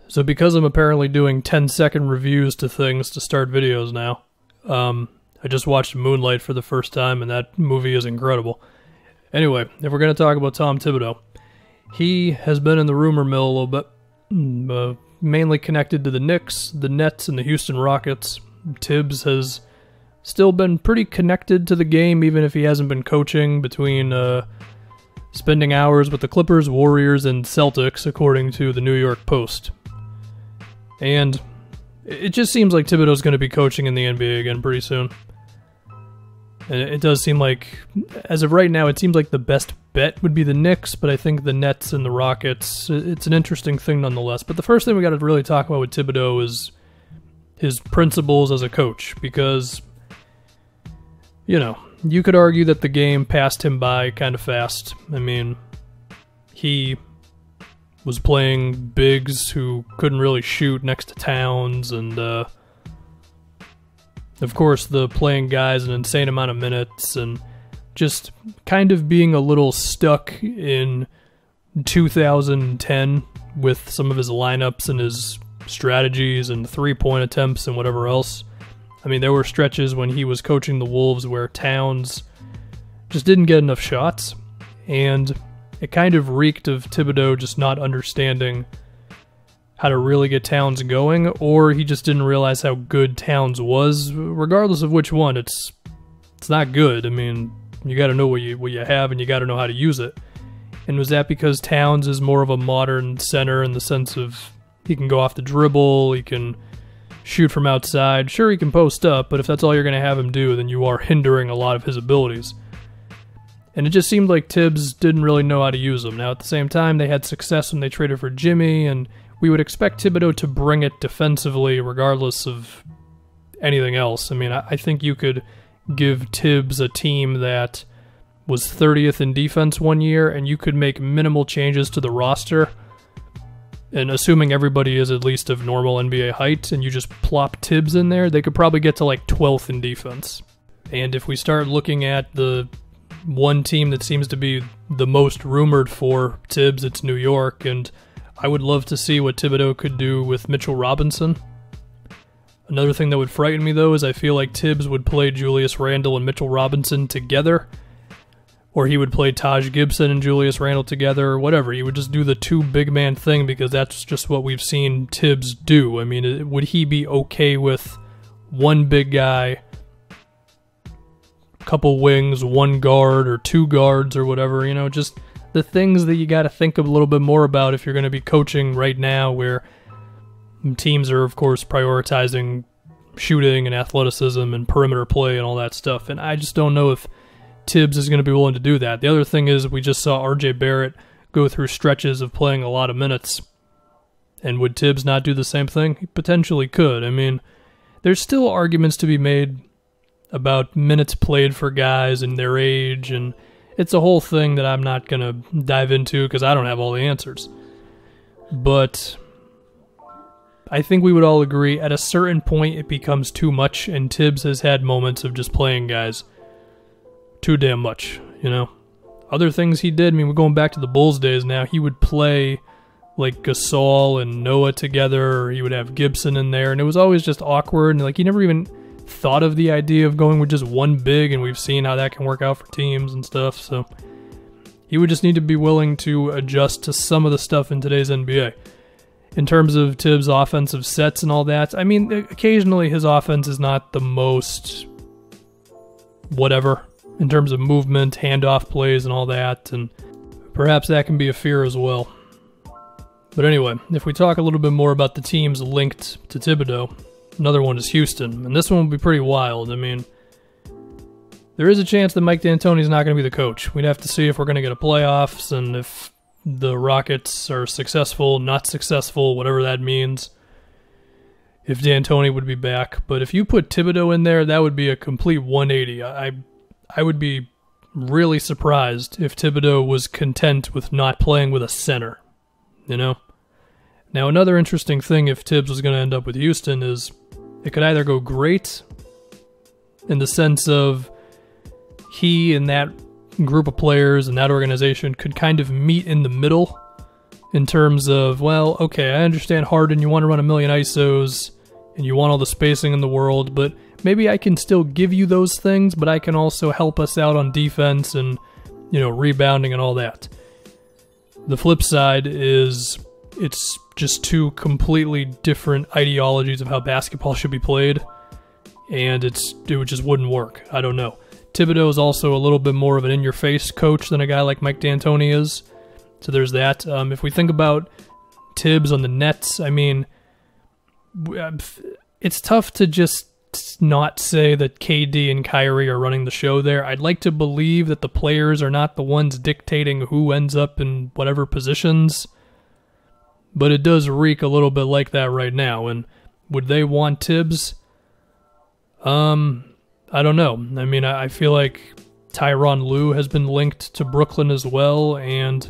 So because I'm apparently doing 10-second reviews to things to start videos now, I just watched Moonlight for the first time, and that movie is incredible. Anyway, if we're going to talk about Tom Thibodeau, he has been in the rumor mill a little bit, mainly connected to the Knicks, the Nets, and the Houston Rockets. Tibbs has still been pretty connected to the game, even if he hasn't been coaching, between spending hours with the Clippers, Warriors, and Celtics, according to the New York Post. And it just seems like Thibodeau's going to be coaching in the NBA again pretty soon. And it does seem like, as of right now, it seems like the best bet would be the Knicks, but I think the Nets and the Rockets, it's an interesting thing nonetheless. But the first thing we got to really talk about with Thibodeau is his principles as a coach, because, you know, you could argue that the game passed him by kind of fast. I mean, he was playing bigs who couldn't really shoot next to Towns, and of course the playing guys an insane amount of minutes, and just kind of being a little stuck in 2010 with some of his lineups and his strategies and three-point attempts and whatever else. I mean, there were stretches when he was coaching the Wolves where Towns just didn't get enough shots, and it kind of reeked of Thibodeau just not understanding how to really get Towns going, or he just didn't realize how good Towns was. Regardless of which one, it's not good. I mean, you got to know what you have, and you got to know how to use it. And was that because Towns is more of a modern center in the sense of he can go off the dribble, he can shoot from outside. Sure, he can post up, but if that's all you're going to have him do, then you are hindering a lot of his abilities. And it just seemed like Tibbs didn't really know how to use them. Now, at the same time, they had success when they traded for Jimmy, and we would expect Thibodeau to bring it defensively regardless of anything else. I mean, I think you could give Tibbs a team that was 30th in defense one year, and you could make minimal changes to the roster, and assuming everybody is at least of normal NBA height, and you just plop Tibbs in there, they could probably get to like 12th in defense. And if we start looking at the one team that seems to be the most rumored for Tibbs, it's New York, and I would love to see what Thibodeau could do with Mitchell Robinson. Another thing that would frighten me, though, is I feel like Tibbs would play Julius Randle and Mitchell Robinson together, or he would play Taj Gibson and Julius Randle together, or whatever. He would just do the two big man thing, because that's just what we've seen Tibbs do. I mean, would he be okay with one big guy, couple wings, one guard or two guards or whatever, you know, just the things that you got to think a little bit more about if you're going to be coaching right now, where teams are, of course, prioritizing shooting and athleticism and perimeter play and all that stuff. And I just don't know if Tibbs is going to be willing to do that. The other thing is, we just saw RJ Barrett go through stretches of playing a lot of minutes. And would Tibbs not do the same thing? He potentially could. I mean, there's still arguments to be made about minutes played for guys and their age, and it's a whole thing that I'm not going to dive into because I don't have all the answers. But I think we would all agree at a certain point it becomes too much, and Tibbs has had moments of just playing guys too damn much, you know. Other things he did, I mean, we're going back to the Bulls days now, he would play like Gasol and Noah together, or he would have Gibson in there, and it was always just awkward, and like he never even thought of the idea of going with just one big, and we've seen how that can work out for teams and stuff. So he would just need to be willing to adjust to some of the stuff in today's NBA. In terms of Tibbs' offensive sets and all that, I mean, occasionally his offense is not the most whatever in terms of movement, handoff plays and all that, and perhaps that can be a fear as well. But anyway, if we talk a little bit more about the teams linked to Thibodeau, another one is Houston, and this one will be pretty wild. I mean, there is a chance that Mike D'Antoni's not going to be the coach. We'd have to see if we're going to get a playoffs, and if the Rockets are successful, not successful, whatever that means, if D'Antoni would be back. But if you put Thibodeau in there, that would be a complete 180. I would be really surprised if Thibodeau was content with not playing with a center, you know? Now, another interesting thing if Tibbs was going to end up with Houston is it could either go great in the sense of he and that group of players and that organization could kind of meet in the middle in terms of, well, okay, I understand Harden, you want to run a million ISOs, and you want all the spacing in the world, but maybe I can still give you those things, but I can also help us out on defense and, rebounding and all that. The flip side is it's just two completely different ideologies of how basketball should be played, and it just wouldn't work. I don't know. Thibodeau is also a little bit more of an in-your-face coach than a guy like Mike D'Antoni is, so there's that. If we think about Tibbs on the Nets, I mean, it's tough to just not say that KD and Kyrie are running the show there. I'd like to believe that the players are not the ones dictating who ends up in whatever positions, but it does reek a little bit like that right now. And would they want Tibbs? I don't know. I mean, I feel like Tyronn Lue has been linked to Brooklyn as well, and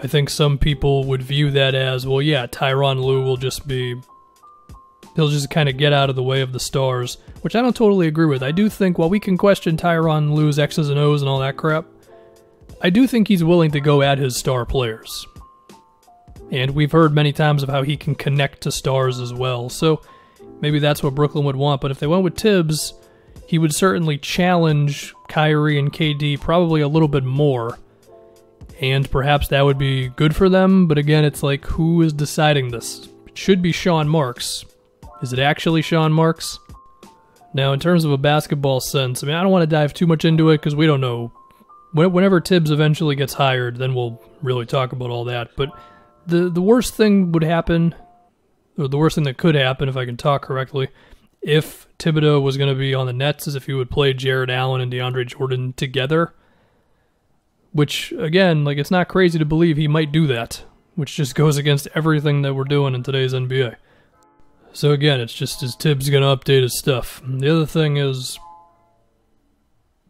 I think some people would view that as, well, yeah, Tyronn Lue will just be... he'll just kind of get out of the way of the stars, which I don't totally agree with. I do think, while we can question Tyronn Lue's X's and O's and all that crap, I do think he's willing to go at his star players. And we've heard many times of how he can connect to stars as well, so maybe that's what Brooklyn would want. But if they went with Tibbs, he would certainly challenge Kyrie and KD probably a little bit more, and perhaps that would be good for them. But again, it's like, who is deciding this? It should be Sean Marks. Is it actually Sean Marks? Now, in terms of a basketball sense, I mean, I don't want to dive too much into it because we don't know. Whenever Tibbs eventually gets hired, then we'll really talk about all that. But the worst thing would happen, or the worst thing that could happen, if I can talk correctly, if Thibodeau was going to be on the Nets, is if he would play Jared Allen and DeAndre Jordan together. Which, again, like, it's not crazy to believe he might do that, which just goes against everything that we're doing in today's NBA. So again, it's just, is Tibbs going to update his stuff? And the other thing is,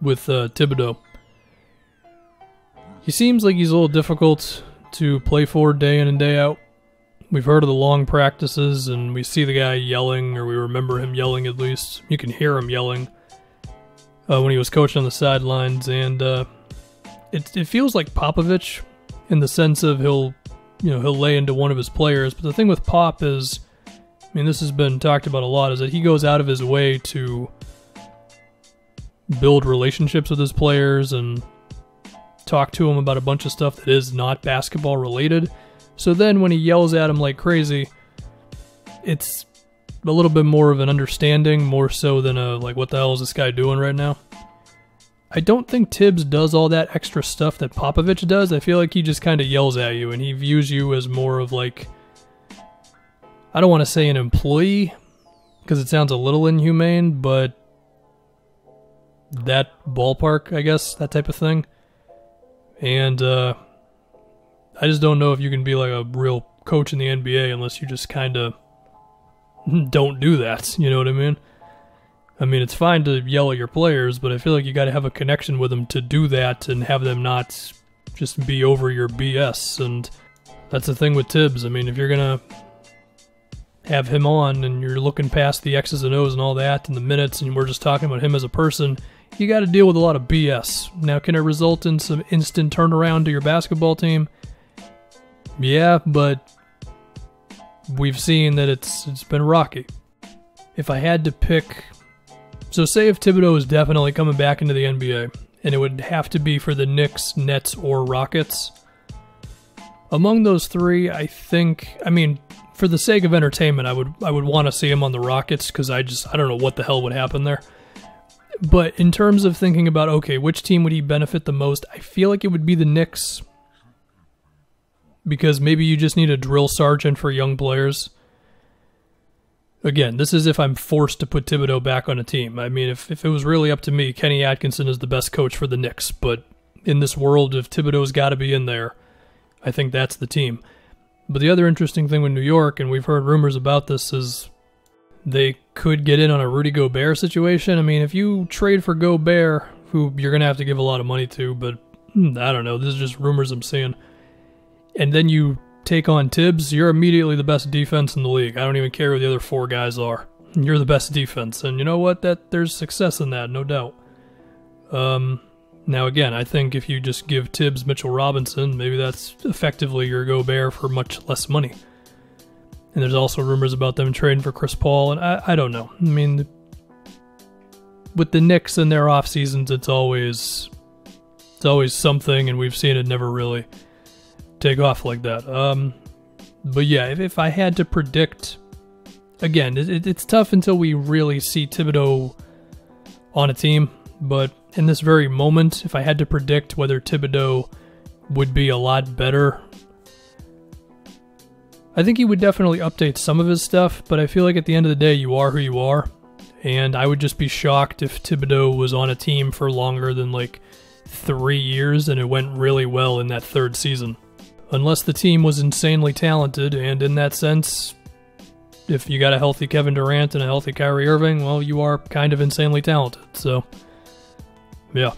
with Thibodeau, he seems like he's a little difficult to play for day in and day out. We've heard of the long practices, and we see the guy yelling, or we remember him yelling at least. You can hear him yelling when he was coaching on the sidelines, and it feels like Popovich in the sense of he'll lay into one of his players. But the thing with Pop is, I mean, this has been talked about a lot, is that he goes out of his way to build relationships with his players and talk to them about a bunch of stuff that is not basketball related. So then when he yells at him like crazy, it's a little bit more of an understanding, more so than a, like, what the hell is this guy doing right now? I don't think Tibbs does all that extra stuff that Popovich does. I feel like he just kind of yells at you, and he views you as more of, like, I don't want to say an employee, because it sounds a little inhumane, but that ballpark, I guess, that type of thing. And I just don't know if you can be like a real coach in the NBA unless you just kind of don't do that, you know what I mean? I mean, it's fine to yell at your players, but I feel like you got to have a connection with them to do that and have them not just be over your BS. And that's the thing with Tibbs. I mean, if you're going to have him on and you're looking past the X's and O's and all that and the minutes, and we're just talking about him as a person, you got to deal with a lot of BS. Now, can it result in some instant turnaround to your basketball team? Yeah, but we've seen that it's been rocky. If I had to pick... So say if Thibodeau is definitely coming back into the NBA, and it would have to be for the Knicks, Nets, or Rockets. Among those three, I think... I mean, for the sake of entertainment, I would want to see him on the Rockets, because I don't know what the hell would happen there. But in terms of thinking about, okay, which team would he benefit the most, I feel like it would be the Knicks. Because maybe you just need a drill sergeant for young players. Again, this is if I'm forced to put Thibodeau back on a team. I mean, if it was really up to me, Kenny Atkinson is the best coach for the Knicks. But in this world, if Thibodeau's got to be in there, I think that's the team. But the other interesting thing with New York, and we've heard rumors about this, is they could get in on a Rudy Gobert situation. I mean, if you trade for Gobert, who you're going to have to give a lot of money to, but I don't know, this is just rumors I'm seeing, and then you take on Tibbs, you're immediately the best defense in the league. I don't even care who the other four guys are. You're the best defense, and you know what? There's success in that, no doubt. Now, again, I think if you just give Tibbs Mitchell Robinson, maybe that's effectively your Gobert for much less money. And there's also rumors about them trading for Chris Paul, and I don't know. I mean, with the Knicks and their off seasons, it's always something, and we've seen it never really take off like that. But yeah, if I had to predict, again, it's tough until we really see Thibodeau on a team. But in this very moment, if I had to predict whether Thibodeau would be a lot better, I think he would definitely update some of his stuff, but I feel like at the end of the day, you are who you are. And I would just be shocked if Thibodeau was on a team for longer than like 3 years and it went really well in that third season. Unless the team was insanely talented, and in that sense, if you got a healthy Kevin Durant and a healthy Kyrie Irving, well, you are kind of insanely talented. So, yeah.